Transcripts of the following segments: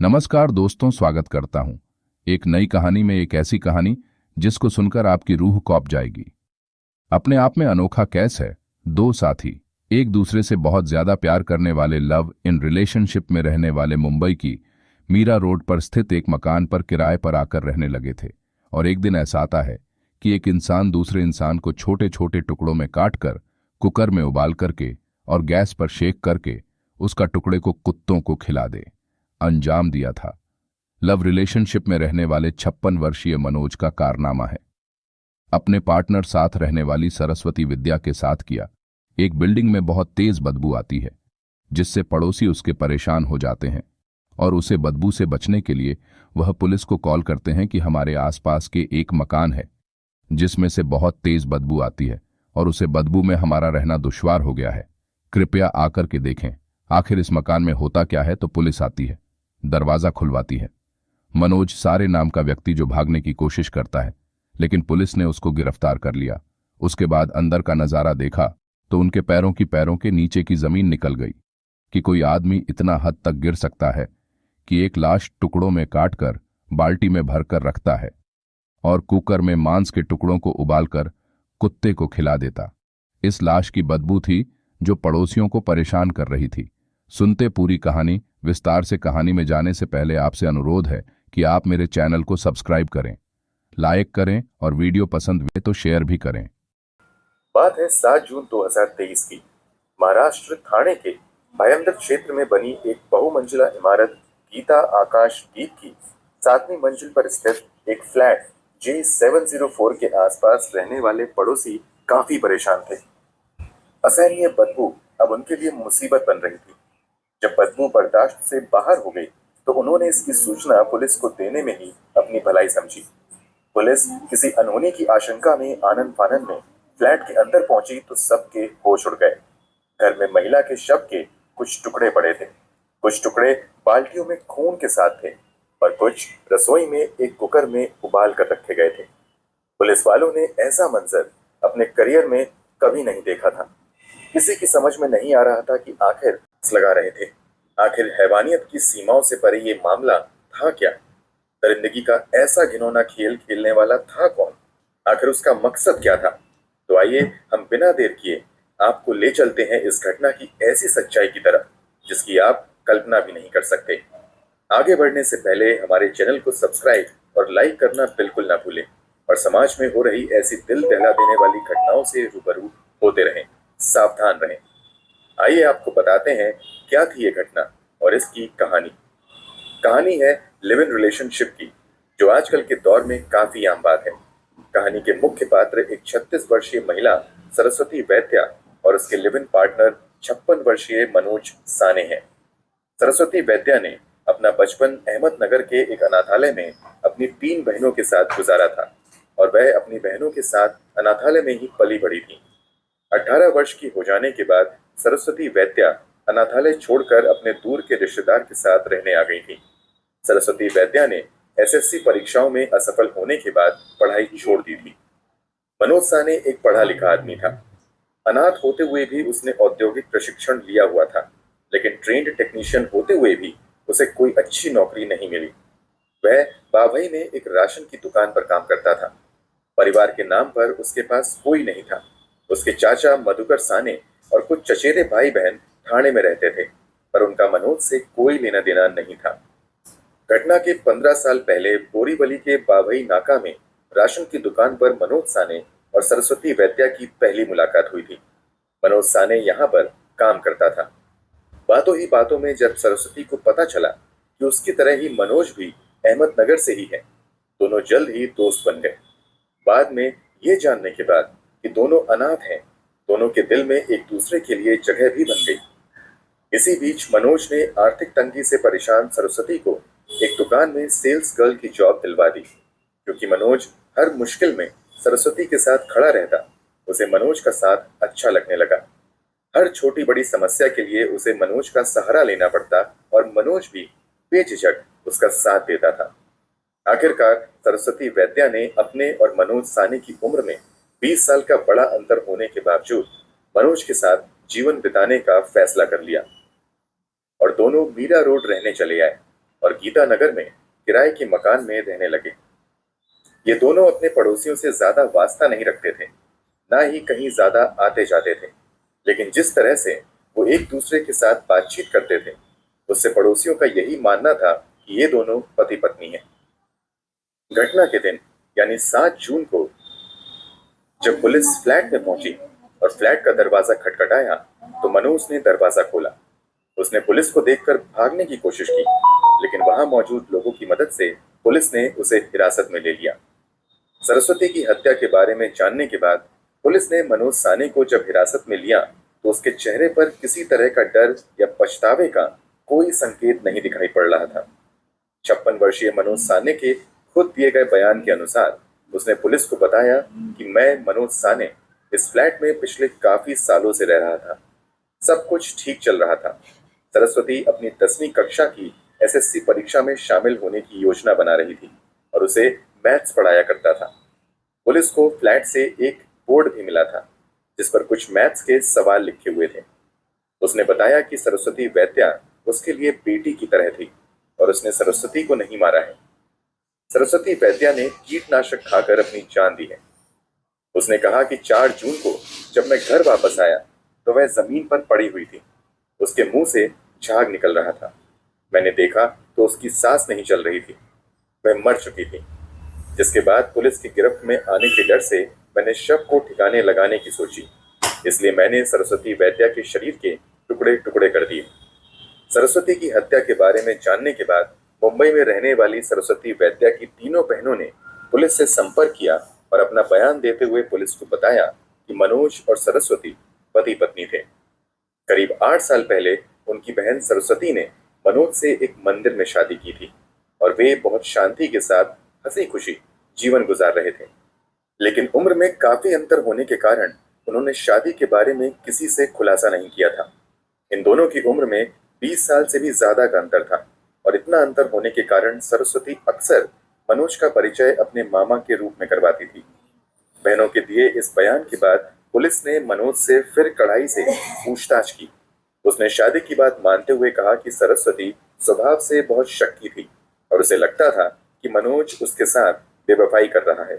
नमस्कार दोस्तों, स्वागत करता हूं एक नई कहानी में। एक ऐसी कहानी जिसको सुनकर आपकी रूह कौंप जाएगी। अपने आप में अनोखा केस है। दो साथी एक दूसरे से बहुत ज्यादा प्यार करने वाले लव इन रिलेशनशिप में रहने वाले मुंबई की मीरा रोड पर स्थित एक मकान पर किराए पर आकर रहने लगे थे। और एक दिन ऐसा आता है कि एक इंसान दूसरे इंसान को छोटे छोटे टुकड़ों में काटकर कुकर में उबाल करके और गैस पर शेक करके उसका टुकड़े को कुत्तों को खिला दे अंजाम दिया था। लव रिलेशनशिप में रहने वाले 56 वर्षीय मनोज का कारनामा है। अपने पार्टनर साथ रहने वाली सरस्वती विद्या के साथ किया। एक बिल्डिंग में बहुत तेज बदबू आती है जिससे पड़ोसी उसके परेशान हो जाते हैं और उसे बदबू से बचने के लिए वह पुलिस को कॉल करते हैं कि हमारे आसपास के एक मकान है जिसमें से बहुत तेज बदबू आती है और उसे बदबू में हमारा रहना दुश्वार हो गया है। कृपया आकर के देखें आखिर इस मकान में होता क्या है। तो पुलिस आती है, दरवाजा खुलवाती है। मनोज सारे नाम का व्यक्ति जो भागने की कोशिश करता है, लेकिन पुलिस ने उसको गिरफ्तार कर लिया। उसके बाद अंदर का नजारा देखा तो उनके पैरों के नीचे की जमीन निकल गई कि कोई आदमी इतना हद तक गिर सकता है कि एक लाश टुकड़ों में काटकर बाल्टी में भरकर रखता है और कुकर में मांस के टुकड़ों को उबालकर कुत्ते को खिला देता। इस लाश की बदबू थी जो पड़ोसियों को परेशान कर रही थी। सुनते पूरी कहानी विस्तार से। कहानी में जाने से पहले आपसे अनुरोध है कि आप मेरे चैनल को सब्सक्राइब करें, लाइक करें और वीडियो पसंद हुए तो शेयर भी करें। बात है 7 जून 2023 की। महाराष्ट्र थाने के भायंदर क्षेत्र में बनी एक बहुमंजिला इमारत गीता आकाश दीप की 7वीं मंजिल पर स्थित एक फ्लैट J704 के आसपास रहने वाले पड़ोसी काफी परेशान थे। असहनीय बदबू अब उनके लिए मुसीबत बन रही थी। जब बदबू बर्दाश्त से बाहर हो गई तो उन्होंने इसकी सूचना पुलिस को देने में ही अपनी भलाई समझी। पुलिस किसी अनहोनी की आशंका में आनन फानन में फ्लैट के अंदर पहुंची तो सबके होश उड़ गए। घर में महिला के शव के कुछ टुकड़े पड़े थे, कुछ टुकड़े बाल्टियों में खून के साथ थे और कुछ रसोई में एक कुकर में उबाल कर रखे गए थे। पुलिस वालों ने ऐसा मंजर अपने करियर में कभी नहीं देखा था। किसी की समझ में नहीं आ रहा था कि आखिर लगा रहे थे। आखिर हैवानियत की सीमाओं से परे ये मामला था क्या? दरिंदगी का ऐसा घिनौना खेल खेलने वाला था कौन? आखिर उसका मकसद क्या था? तो आइए हम बिना देर किए आपको ले चलते हैं इस घटना की ऐसी सच्चाई की तरफ जिसकी आप कल्पना भी नहीं कर सकते। आगे बढ़ने से पहले हमारे चैनल को सब्सक्राइब और लाइक करना बिल्कुल ना भूलें और समाज में हो रही ऐसी दिल दहला देने वाली घटनाओं से रूबरू होते रहें, सावधान रहें। आइए आपको बताते हैं क्या थी ये घटना और इसकी कहानी। कहानी है लिव इन रिलेशनशिप की, जो आजकल के दौर में काफी आम बात है। कहानी के मुख्य पात्र एक 36 वर्षीय महिला सरस्वती वैद्या और उसके लिव इन पार्टनर 56 वर्षीय मनोज साने हैं। सरस्वती वैद्या ने अपना बचपन अहमदनगर के एक अनाथालय में अपनी 3 बहनों के साथ गुजारा था और वह अपनी बहनों के साथ अनाथालय में ही पली बढ़ी थी। 18 वर्ष की हो जाने के बाद सरस्वती वैद्या अनाथालय छोड़कर अपने दूर के रिश्तेदार के साथ रहने आ गई थी। सरस्वती वैद्या ने एसएससी परीक्षाओं में असफल होने के बाद पढ़ाई छोड़ दी थी। मनोज साने एक पढ़ा लिखा आदमी था। अनाथ होते हुए भी उसने औद्योगिक प्रशिक्षण लिया हुआ था, लेकिन ट्रेंड टेक्नीशियन होते हुए भी उसे कोई अच्छी नौकरी नहीं मिली। वह बाभई में एक राशन की दुकान पर काम करता था। परिवार के नाम पर उसके पास कोई नहीं था। उसके चाचा मधुकर साने और कुछ चचेरे भाई बहन ठाणे में रहते थे, पर उनका मनोज से कोई लेना देना नहीं था। घटना के 15 साल पहले बोरीवली के बाभई नाका में राशन की दुकान पर मनोज साने और सरस्वती वैद्या की पहली मुलाकात हुई थी। मनोज साने यहाँ पर काम करता था। बातों ही बातों में जब सरस्वती को पता चला कि उसकी तरह ही मनोज भी अहमदनगर से ही है, दोनों जल्द ही दोस्त बन गए। बाद में ये जानने के बाद कि दोनों अनाथ हैं, दोनों के दिल में एक दूसरे के लिए जगह भी बन गई। इसी बीच मनोज ने आर्थिक तंगी से परेशान सरस्वती को एक दुकान में सेल्स गर्ल की जॉब दिलवा दी। क्योंकि मनोज हर मुश्किल में सरस्वती के साथ खड़ा रहता, उसे मनोज का साथ अच्छा लगने लगा। हर छोटी बड़ी समस्या के लिए उसे मनोज का सहारा लेना पड़ता और मनोज भी बेझिझक उसका साथ देता था। आखिरकार सरस्वती वैद्या ने अपने और मनोज साने की उम्र में 20 साल का बड़ा अंतर होने के बावजूद मनोज के साथ जीवन बिताने का फैसला कर लिया और दोनों मीरा रोड रहने चले आए। और गीता नगर में किराए के मकान में रहने लगे। ये दोनों अपने पड़ोसियों से ज्यादा वास्ता नहीं रखते थे, ना ही कहीं ज्यादा आते जाते थे, लेकिन जिस तरह से वो एक दूसरे के साथ बातचीत करते थे, उससे पड़ोसियों का यही मानना था कि ये दोनों पति पत्नी हैं। घटना के दिन यानी 7 जून को जब पुलिस फ्लैट में पहुंची और फ्लैट का दरवाजा खटखटाया तो मनोज ने दरवाजा खोला। उसने पुलिस को देखकर भागने की कोशिश की, लेकिन वहां मौजूद लोगों की मदद से पुलिस ने उसे हिरासत में ले लिया। सरस्वती की हत्या के बारे में जानने के बाद पुलिस ने मनोज साने को जब हिरासत में लिया तो उसके चेहरे पर किसी तरह का डर या पछतावे का कोई संकेत नहीं दिखाई पड़ रहा था। 56 वर्षीय मनोज साने के खुद दिए गए बयान के अनुसार उसने पुलिस को बताया कि मैं मनोज साने इस फ्लैट में पिछले काफी सालों से रह रहा था। सब कुछ ठीक चल रहा था। सरस्वती अपनी 10वीं कक्षा की एसएससी परीक्षा में शामिल होने की योजना बना रही थी और उसे मैथ्स पढ़ाया करता था। पुलिस को फ्लैट से एक बोर्ड भी मिला था जिस पर कुछ मैथ्स के सवाल लिखे हुए थे। उसने बताया कि सरस्वती वैद्या उसके लिए बेटी की तरह थी और उसने सरस्वती को नहीं मारा है। सरस्वती वैद्या ने कीटनाशक खाकर अपनी जान दी है। उसने कहा कि 4 जून को जब मैं घर वापस आया तो वह जमीन पर पड़ी हुई थी। उसके मुंह से झाग निकल रहा था। मैंने देखा तो उसकी सांस नहीं चल रही थी। वह मर चुकी थी। जिसके बाद पुलिस की गिरफ्त में आने के डर से मैंने शव को ठिकाने लगाने की सोची, इसलिए मैंने सरस्वती वैद्या के शरीर के टुकड़े टुकड़े कर दिए। सरस्वती की हत्या के बारे में जानने के बाद मुंबई में रहने वाली सरस्वती वैद्या की तीनों बहनों ने पुलिस से संपर्क किया और अपना बयान देते हुए पुलिस को बताया कि मनोज और सरस्वती पति पत्नी थे। करीब 8 साल पहले उनकी बहन सरस्वती ने मनोज से एक मंदिर में शादी की थी और वे बहुत शांति के साथ हंसी खुशी जीवन गुजार रहे थे। लेकिन उम्र में काफी अंतर होने के कारण उन्होंने शादी के बारे में किसी से खुलासा नहीं किया था। इन दोनों की उम्र में 20 साल से भी ज्यादा का अंतर था और इतना अंतर होने के कारण सरस्वती अक्सर मनोज का परिचय अपने मामा के रूप में करवाती थी। बहनों के दिए इस बयान के बाद पुलिस ने मनोज से फिर कड़ाई से पूछताछ की। उसने शादी की बात मानते हुए कहा कि सरस्वती स्वभाव से बहुत शक्की थी और उसे लगता था कि मनोज उसके साथ बेवफाई कर रहा है।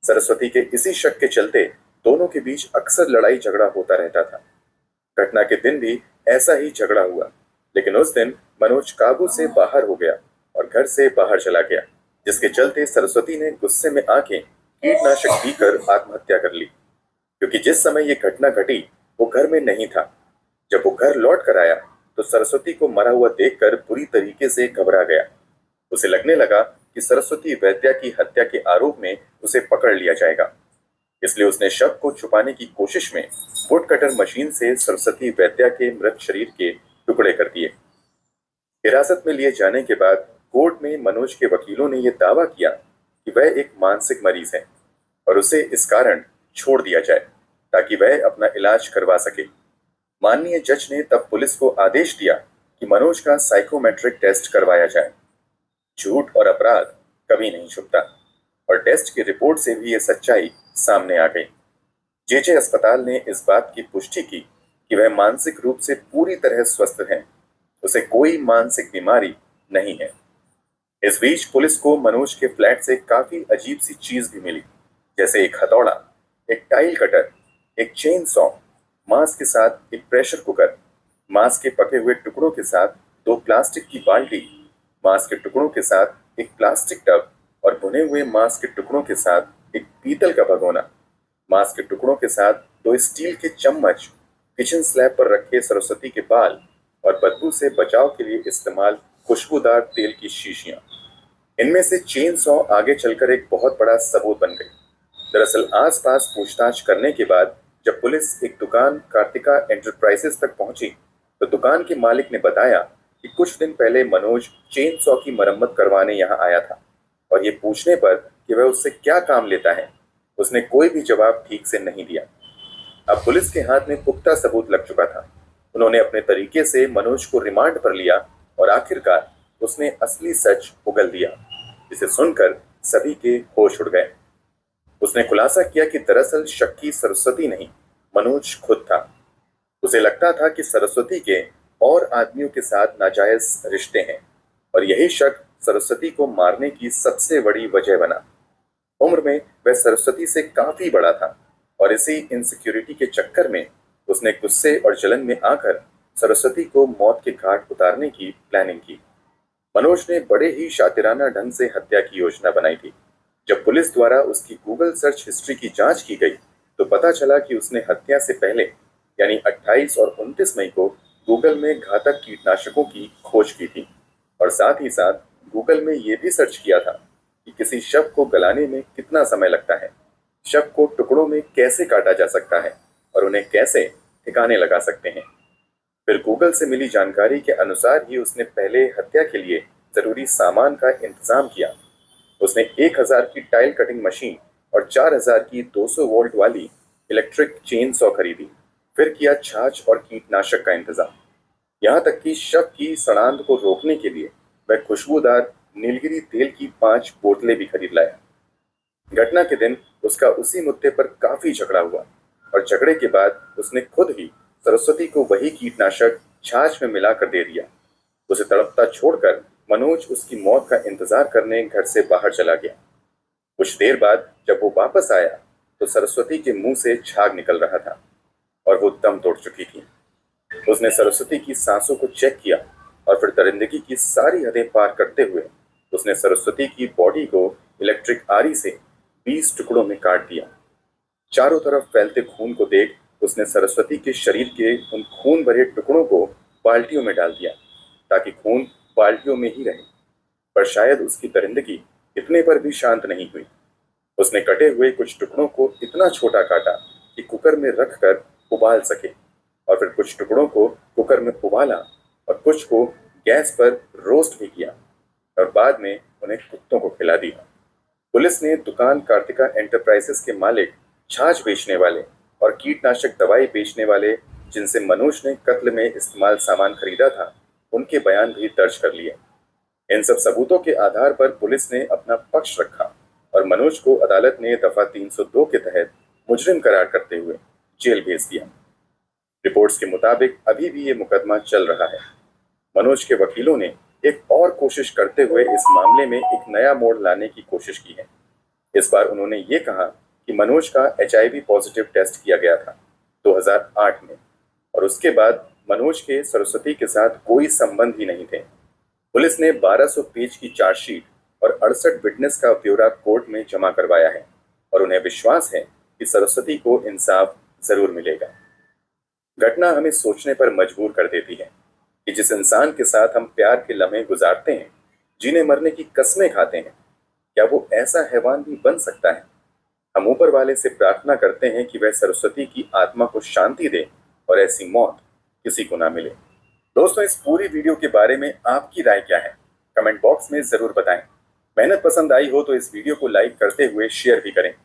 सरस्वती के इसी शक के चलते दोनों के बीच अक्सर लड़ाई झगड़ा होता रहता था। घटना के दिन भी ऐसा ही झगड़ा हुआ, लेकिन उस दिन मनोज काबू से बाहर हो गया और घर से बाहर चला गया, जिसके चलते सरस्वती ने गुस्से में आके कीटनाशक पीकर आत्महत्या कर ली। क्योंकि जिस समय ये घटना घटी वो घर में नहीं था। जब वो घर लौट कर आया तो सरस्वती को मरा हुआ देखकर बुरी तरीके से घबरा गया। उसे लगने लगा कि सरस्वती वैद्या की हत्या के आरोप में उसे पकड़ लिया जाएगा, इसलिए उसने शव को छुपाने की कोशिश में वुड कटर मशीन से सरस्वती वैद्या के मृत शरीर के टुकड़े कर दिए। हिरासत में लिए जाने के बाद कोर्ट में मनोज के वकीलों ने यह दावा किया कि वह एक मानसिक मरीज है और उसे इस कारण छोड़ दिया जाए ताकि वह अपना इलाज करवा सके। माननीय जज ने तब पुलिस को आदेश दिया कि मनोज का साइकोमेट्रिक टेस्ट करवाया जाए। झूठ और अपराध कभी नहीं छुपता और टेस्ट की रिपोर्ट से भी यह सच्चाई सामने आ गई। जेजे अस्पताल ने इस बात की पुष्टि की कि वह मानसिक रूप से पूरी तरह स्वस्थ है। उसे कोई मानसिक बीमारी नहीं है। इस बीच पुलिस को मनोज के फ्लैट से काफी अजीब सी चीज भी मिली, जैसे एक हथौड़ा, एक टाइल कटर, एक चेन सॉ, मांस के साथ एक प्रेशर कुकर, मांस के पके हुए टुकड़ों के साथ 2 प्लास्टिक की बाल्टी, मांस के टुकड़ों के साथ एक प्लास्टिक टब और भुने हुए मांस के टुकड़ों के साथ एक पीतल का भगोना, मांस के टुकड़ों के साथ 2 स्टील के चम्मच, किचन स्लैब पर रखे सरस्वती के बाल और बदबू से बचाव के लिए इस्तेमाल खुशबूदार तेल की शीशियां। इनमें से चेन सॉ आगे चलकर एक बहुत बड़ा सबूत बन गई। दरअसल आसपास पूछताछ करने के बाद जब पुलिस एक दुकान कार्तिका एंटरप्राइजेस तक पहुंची तो दुकान के मालिक ने बताया कि कुछ दिन पहले मनोज चेन सॉ की मरम्मत करवाने यहाँ आया था और ये पूछने पर कि वह उससे क्या काम लेता है, उसने कोई भी जवाब ठीक से नहीं दिया। अब पुलिस के हाथ में पुख्ता सबूत लग चुका था। उन्होंने अपने तरीके से मनोज को रिमांड पर लिया और आखिरकार उसने असली सच उगल दिया, जिसे सुनकर सभी के होश उड़ गए। उसने खुलासा किया कि दरअसल शक्की सरस्वती नहीं, मनोज खुद था। उसे लगता था कि सरस्वती के और आदमियों के साथ नाजायज रिश्ते हैं और यही शक सरस्वती को मारने की सबसे बड़ी वजह बना। उम्र में वह सरस्वती से काफी बड़ा था और इसी इनसिक्योरिटी के चक्कर में उसने गुस्से और जलन में आकर सरस्वती को मौत के घाट उतारने की प्लानिंग की। मनोज ने बड़े ही शातिराना ढंग से हत्या की योजना बनाई थी। जब पुलिस द्वारा उसकी गूगल सर्च हिस्ट्री की जांच की गई तो पता चला कि उसने हत्या से पहले यानी 28 और 29 मई को गूगल में घातक कीटनाशकों की खोज की थी और साथ ही साथ गूगल में यह भी सर्च किया था कि किसी शव को गलाने में कितना समय लगता है, शव को टुकड़ों में कैसे काटा जा सकता है और उन्हें कैसे ठिकाने लगा सकते हैं। फिर गूगल से मिली जानकारी के अनुसार ही उसने पहले हत्या के लिए जरूरी सामान का इंतजाम किया। उसने 1000 की टाइल कटिंग मशीन और 4000 की 200 वोल्ट वाली इलेक्ट्रिक चेन सॉ खरीदी। फिर किया छाछ और कीटनाशक का इंतजाम। यहाँ तक कि शव की सड़ांध को रोकने के लिए वह खुशबूदार नीलगिरी तेल की 5 बोतलें भी खरीद लाया। घटना के दिन उसका उसी मुद्दे पर काफी झगड़ा हुआ और झगड़े के बाद उसने खुद ही सरस्वती को वही कीटनाशक छाछ में मिलाकर दे दिया। उसे तड़पता छोड़कर मनोज उसकी मौत का इंतजार करने घर से बाहर चला गया। कुछ देर बाद जब वो वापस आया तो सरस्वती के मुंह से झाग निकल रहा था और वो दम तोड़ चुकी थी। उसने सरस्वती की सांसों को चेक किया और फिर दरिंदगी की सारी हदें पार करते हुए उसने सरस्वती की बॉडी को इलेक्ट्रिक आरी से 20 टुकड़ों में काट दिया। चारों तरफ फैलते खून को देख उसने सरस्वती के शरीर के उन खून भरे टुकड़ों को बाल्टियों में डाल दिया ताकि खून बाल्टियों में ही रहे। पर शायद उसकी दरिंदगी इतने पर भी शांत नहीं हुई। उसने कटे हुए कुछ टुकड़ों को इतना छोटा काटा कि कुकर में रखकर उबाल सके और फिर कुछ टुकड़ों को कुकर में उबाला और कुछ को गैस पर रोस्ट भी किया और बाद में उन्हें कुत्तों को खिला दिया। पुलिस ने दुकान कार्तिका एंटरप्राइजेस के मालिक, छाछ बेचने वाले और कीटनाशक दवाई बेचने वाले जिनसे मनोज ने कत्ल में इस्तेमाल सामान खरीदा था, उनके बयान भी दर्ज कर लिए। इन सब सबूतों के आधार पर पुलिस ने अपना पक्ष रखा और मनोज को अदालत ने दफा 302 के तहत मुजरिम करार करते हुए जेल भेज दिया। रिपोर्ट्स के मुताबिक अभी भी ये मुकदमा चल रहा है। मनोज के वकीलों ने एक और कोशिश करते हुए इस मामले में एक नया मोड़ लाने की कोशिश की है। इस बार उन्होंने ये कहा कि मनोज का HIV पॉजिटिव टेस्ट किया गया था 2008 में और उसके बाद मनोज के सरस्वती के साथ कोई संबंध ही नहीं थे। पुलिस ने 1200 पेज की चार्जशीट और 68 विटनेस का ब्यौरा कोर्ट में जमा करवाया है और उन्हें विश्वास है कि सरस्वती को इंसाफ जरूर मिलेगा। घटना हमें सोचने पर मजबूर कर देती है कि जिस इंसान के साथ हम प्यार के लम्हे गुजारते हैं, जीने मरने की कसमें खाते हैं, क्या वो ऐसा हैवान भी बन सकता है? हम ऊपर वाले से प्रार्थना करते हैं कि वह सरस्वती की आत्मा को शांति दे और ऐसी मौत किसी को ना मिले। दोस्तों, इस पूरी वीडियो के बारे में आपकी राय क्या है? कमेंट बॉक्स में जरूर बताएं। मेहनत पसंद आई हो तो इस वीडियो को लाइक करते हुए शेयर भी करें।